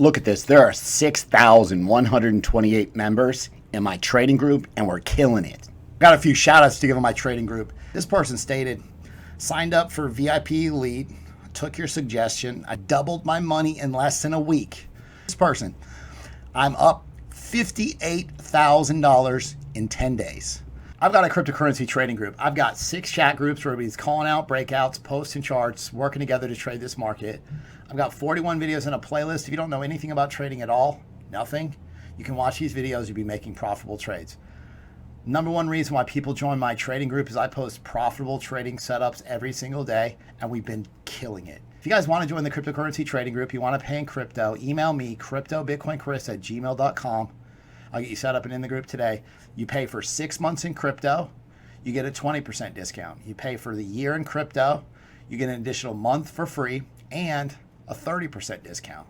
Look at this. There are 6,128 members in my trading group, and we're killing it. Got a few shout outs to give on my trading group. This person stated, signed up for VIP Elite, took your suggestion. I doubled my money in less than a week. This person, I'm up $58,000 in 10 days. I've got a cryptocurrency trading group. I've got 6 chat groups where everybody's calling out breakouts, posting charts, working together to trade this market. I've got 41 videos in a playlist. If you don't know anything about trading at all, nothing, you can watch these videos. You'll be making profitable trades. Number one reason why people join my trading group is I post profitable trading setups every single day, and we've been killing it. If you guys want to join the cryptocurrency trading group, you want to pay in crypto, email me, cryptobitcoinchris@gmail.com. I'll get you set up and in the group today. You pay for 6 months in crypto, you get a 20% discount. You pay for the year in crypto, you get an additional month for free and a 30% discount.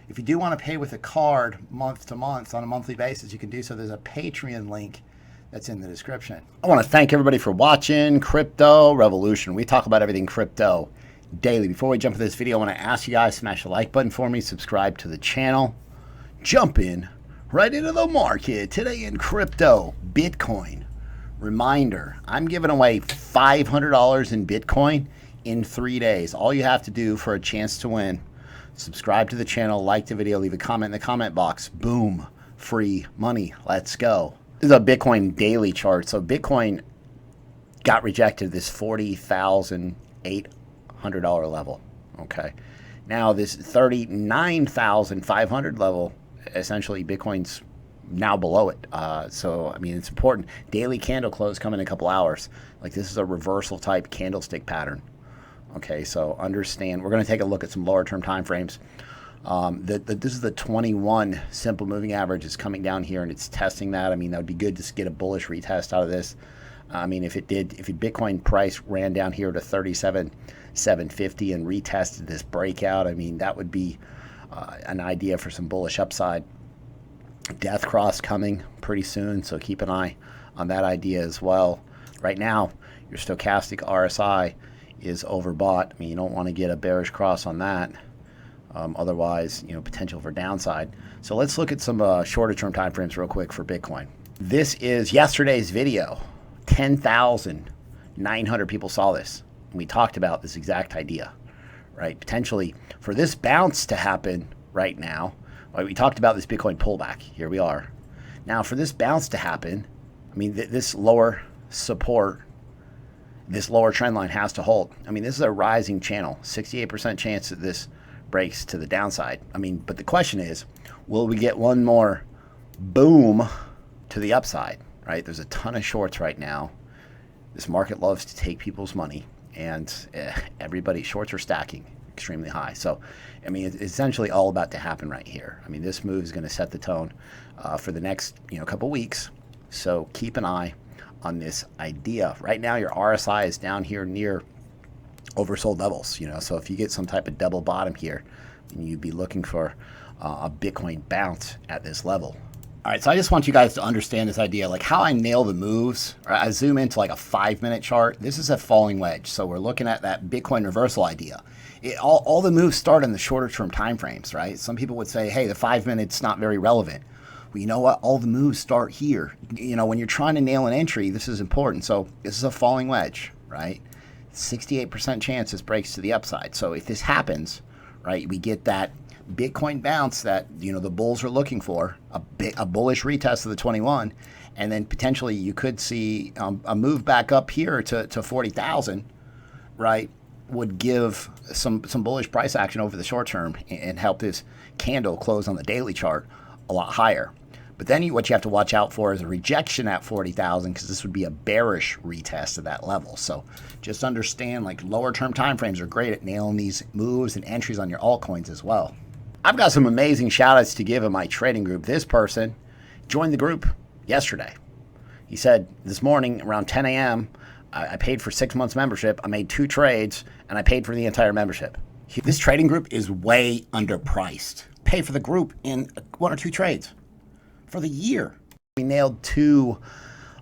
If you do want to pay with a card month to month on a monthly basis, you can do so. There's a Patreon link that's in the description. I want to thank everybody for watching Crypto Revolution. We talk about everything crypto daily. Before we jump into this video, I want to ask you guys, smash the like button for me, subscribe to the channel, jump in right into the market. Today in crypto, Bitcoin. Reminder, I'm giving away $500 in Bitcoin in 3 days. All you have to do for a chance to win, subscribe to the channel, like the video, leave a comment in the comment box. Boom, free money. Let's go. This is a Bitcoin daily chart. So Bitcoin got rejected this $40,800 level. Okay. Now this 39,500 level, essentially Bitcoin's now below it. So, I mean, it's important. Daily candle close come in a couple hours. Like this is a reversal type candlestick pattern. Okay, so understand. We're going to take a look at some lower term time frames. This is the 21 simple moving average is coming down here and it's testing that. I mean, that would be good to get a bullish retest out of this. I mean, if Bitcoin price ran down here to 37,750 and retested this breakout, I mean, that would be an idea for some bullish upside. Death cross coming pretty soon, so keep an eye on that idea as well. Right now, your stochastic RSI is overbought. I mean, you don't want to get a bearish cross on that. Otherwise, you know, potential for downside. So let's look at some shorter term time frames real quick for Bitcoin. This is yesterday's video. 10,900 people saw this. We talked about this exact idea, right? Potentially for this bounce to happen right now, right, we talked about this Bitcoin pullback. Here we are. Now for this bounce to happen, I mean, this lower support, this lower trend line has to hold. I mean, this is a rising channel, 68% chance that this breaks to the downside. I mean, but the question is, will we get one more boom to the upside, right? There's a ton of shorts right now. This market loves to take people's money, and everybody, shorts are stacking extremely high. So, I mean, it's essentially all about to happen right here. I mean, this move is going to set the tone for the next, couple weeks. So keep an eye on this idea. Right now, your RSI is down here near oversold levels, so if you get some type of double bottom here, then you'd be looking for a Bitcoin bounce at this level. All right, so I just want you guys to understand this idea, like how I nail the moves. I zoom into like a 5-minute chart. This is a falling wedge, so we're looking at that Bitcoin reversal idea. All the moves start in the shorter term time frames, right? Some people would say, hey, the 5 minutes not very relevant. Well, you know what? All the moves start here. When you're trying to nail an entry, this is important. So this is a falling wedge, right? 68% chance this breaks to the upside. So if this happens, right, we get that Bitcoin bounce that the bulls are looking for, a bullish retest of the 21, and then potentially you could see a move back up here to 40,000, right, would give some bullish price action over the short term and help this candle close on the daily chart a lot higher. But then what you have to watch out for is a rejection at 40,000, because this would be a bearish retest of that level. So just understand, like, lower term time frames are great at nailing these moves and entries on your altcoins as well. I've got some amazing shout outs to give in my trading group. This person joined the group yesterday. He said this morning around 10 a.m., I paid for 6 months membership. I made 2 trades and I paid for the entire membership. This trading group is way underpriced. Pay for the group in 1 or 2 trades for the year. We nailed 2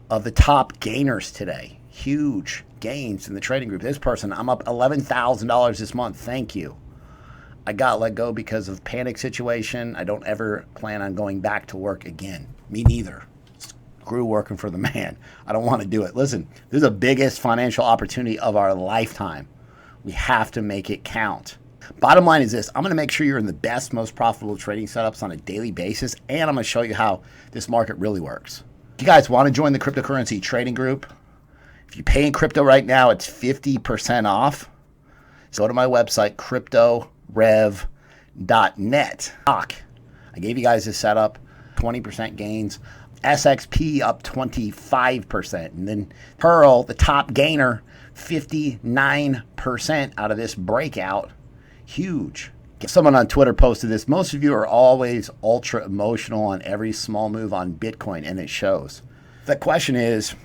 of the top gainers today. Huge gains in the trading group. This person, I'm up $11,000 this month. Thank you. I got let go because of panic situation. I don't ever plan on going back to work again. Me neither. Screw working for the man. I don't want to do it. Listen, this is the biggest financial opportunity of our lifetime. We have to make it count. Bottom line is this. I'm going to make sure you're in the best, most profitable trading setups on a daily basis, and I'm going to show you how this market really works. If you guys want to join the cryptocurrency trading group, if you pay in crypto right now, it's 50% off. So go to my website, cryptorev.net. I gave you guys this setup, 20% gains. SXP up 25%. And then Pearl, the top gainer, 59% out of this breakout. Huge. Someone on Twitter posted this. Most of you are always ultra emotional on every small move on Bitcoin, and it shows. The question is,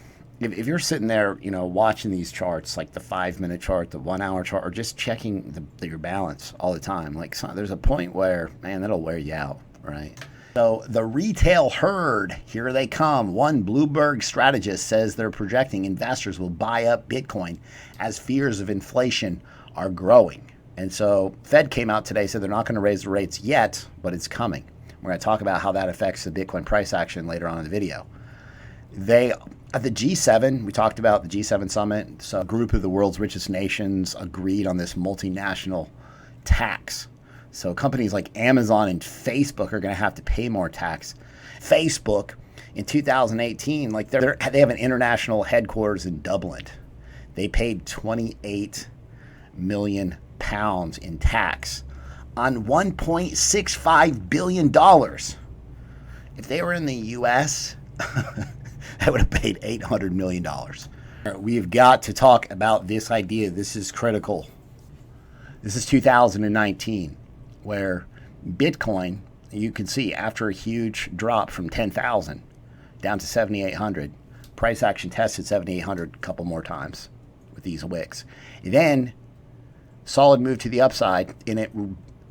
if you're sitting there, watching these charts, like the 5-minute chart, the 1-hour chart, or just checking your balance all the time, there's a point where, man, that'll wear you out, right? So the retail herd, here they come. One Bloomberg strategist says they're projecting investors will buy up Bitcoin as fears of inflation are growing. And so Fed came out today, said they're not going to raise the rates yet, but it's coming. We're going to talk about how that affects the Bitcoin price action later on in the video. At the G7, we talked about the G7 summit. So a group of the world's richest nations agreed on this multinational tax. So companies like Amazon and Facebook are going to have to pay more tax. Facebook in 2018, they have an international headquarters in Dublin. They paid 28 million pounds in tax on $1.65 billion. If they were in the U.S., that would have paid $800 million. We've got to talk about this idea. This is critical. This is 2019, where Bitcoin, you can see after a huge drop from 10,000 down to 7,800, price action tested 7,800 a couple more times with these wicks. Then solid move to the upside, and it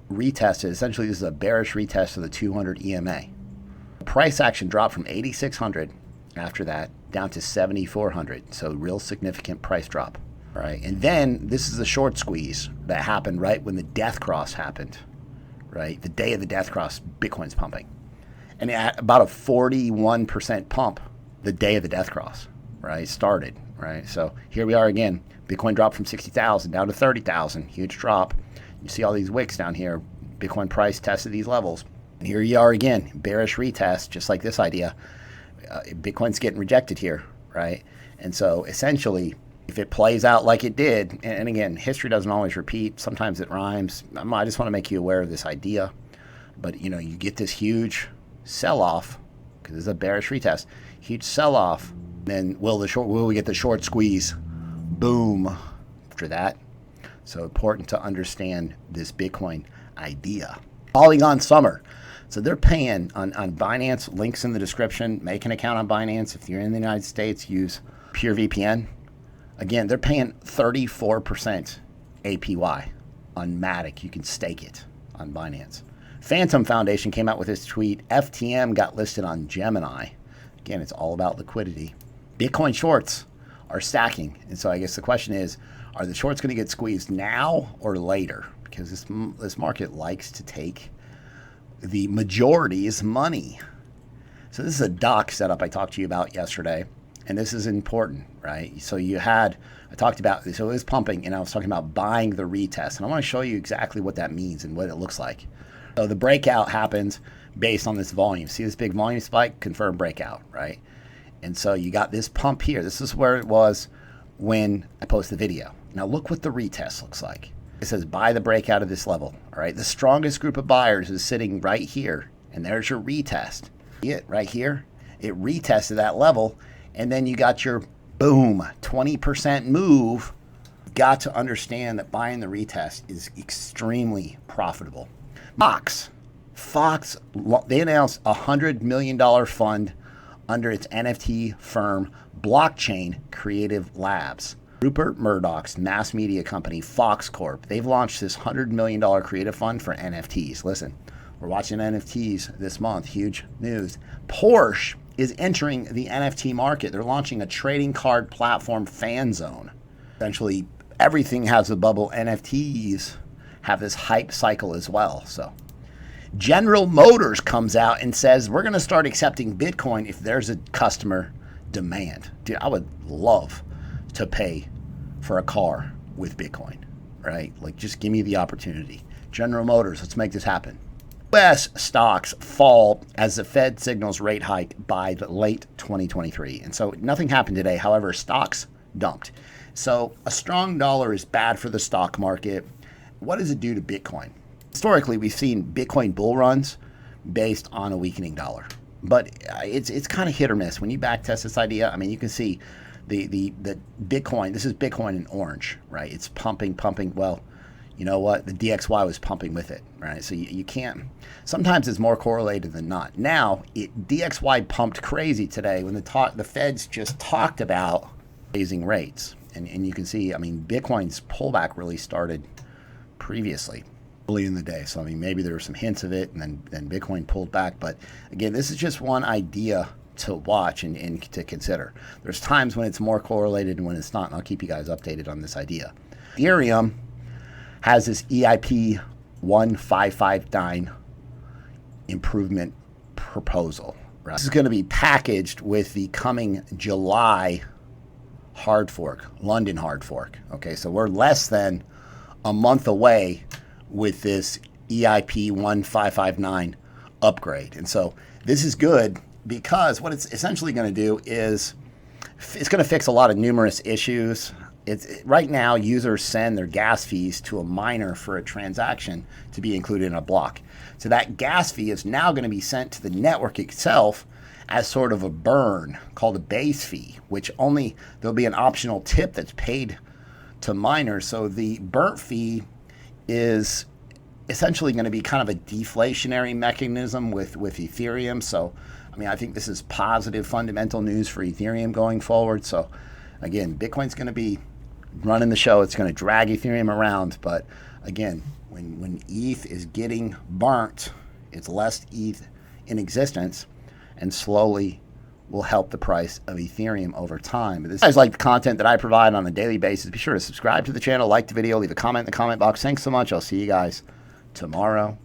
retested. Essentially, this is a bearish retest of the 200 EMA. Price action dropped from 8,600 after that down to 7,400. So real significant price drop. All right. And then this is the short squeeze that happened right when the death cross happened, right? The day of the death cross, Bitcoin's pumping. And at about a 41% pump the day of the death cross, right? Started, right? So here we are again. Bitcoin dropped from 60,000 down to 30,000. Huge drop. You see all these wicks down here. Bitcoin price tested these levels. And here you are again. Bearish retest, just like this idea. Bitcoin's getting rejected here, right? And so essentially, if it plays out like it did, and again, history doesn't always repeat. Sometimes it rhymes. I just want to make you aware of this idea. But, you get this huge sell-off, because it's a bearish retest. Huge sell-off. Then will we get the short squeeze? Boom after that. So important to understand this Bitcoin idea. Polygon Summer. So they're paying on Binance, links in the description. Make an account on Binance. If you're in the United States, use PureVPN. Again, they're paying 34% APY on Matic. You can stake it on Binance. Phantom Foundation came out with this tweet. FTM got listed on Gemini. Again, it's all about liquidity. Bitcoin shorts are stacking. And so I guess the question is, are the shorts going to get squeezed now or later? Because this market likes to take the majority's money. So this is a doc setup I talked to you about yesterday. And this is important, right? So I talked about, so it was pumping, and I was talking about buying the retest. And I want to show you exactly what that means and what it looks like. So the breakout happens based on this volume. See this big volume spike? Confirmed breakout, right? And so you got this pump here. This is where it was when I posted the video. Now look what the retest looks like. It says buy the breakout of this level, all right? The strongest group of buyers is sitting right here, and there's your retest. See it right here? It retested that level, and then you got your boom, 20% move. You've got to understand that buying the retest is extremely profitable. Fox, they announced a $100 million fund under its NFT firm, Blockchain Creative Labs. Rupert Murdoch's mass media company, Fox Corp, they've launched this $100 million creative fund for NFTs. Listen, we're watching NFTs this month. Huge news. Porsche is entering the NFT market. They're launching a trading card platform, Fan Zone. Essentially, everything has a bubble. NFTs have this hype cycle as well. So General Motors comes out and says, we're going to start accepting Bitcoin if there's a customer demand. Dude, I would love to pay for a car with Bitcoin, right? Like, just give me the opportunity. General Motors, let's make this happen. U.S. stocks fall as the Fed signals rate hike by late 2023. And so nothing happened today. However, stocks dumped. So a strong dollar is bad for the stock market. What does it do to Bitcoin? Historically, we've seen Bitcoin bull runs based on a weakening dollar. But it's kind of hit or miss. When you backtest this idea, I mean, you can see the Bitcoin, this is Bitcoin in orange, right? It's pumping. Well, you know what? The DXY was pumping with it, right? So you can't, sometimes it's more correlated than not. Now, DXY pumped crazy today when the Feds just talked about raising rates. And you can see, I mean, Bitcoin's pullback really started previously, early in the day. So, I mean, maybe there were some hints of it, and then Bitcoin pulled back. But again, this is just one idea to watch and to consider. There's times when it's more correlated and when it's not, and I'll keep you guys updated on this idea. Ethereum has this EIP 1559 improvement proposal. Right? This is going to be packaged with the coming July hard fork, London hard fork. Okay, so we're less than a month away with this EIP 1559 upgrade. And so this is good because what it's essentially going to do is it's going to fix a lot of numerous issues. Right now, users send their gas fees to a miner for a transaction to be included in a block. So that gas fee is now going to be sent to the network itself as sort of a burn called a base fee, which only there'll be an optional tip that's paid to miners. So the burnt fee is essentially going to be kind of a deflationary mechanism with Ethereum. So, I mean, I think this is positive fundamental news for Ethereum going forward. So, again, Bitcoin's going to be running the show. It's going to drag Ethereum around. But, again, when ETH is getting burnt, it's less ETH in existence, and slowly will help the price of Ethereum over time. If you guys like the content that I provide on a daily basis, be sure to subscribe to the channel, like the video, leave a comment in the comment box. Thanks so much. I'll see you guys tomorrow.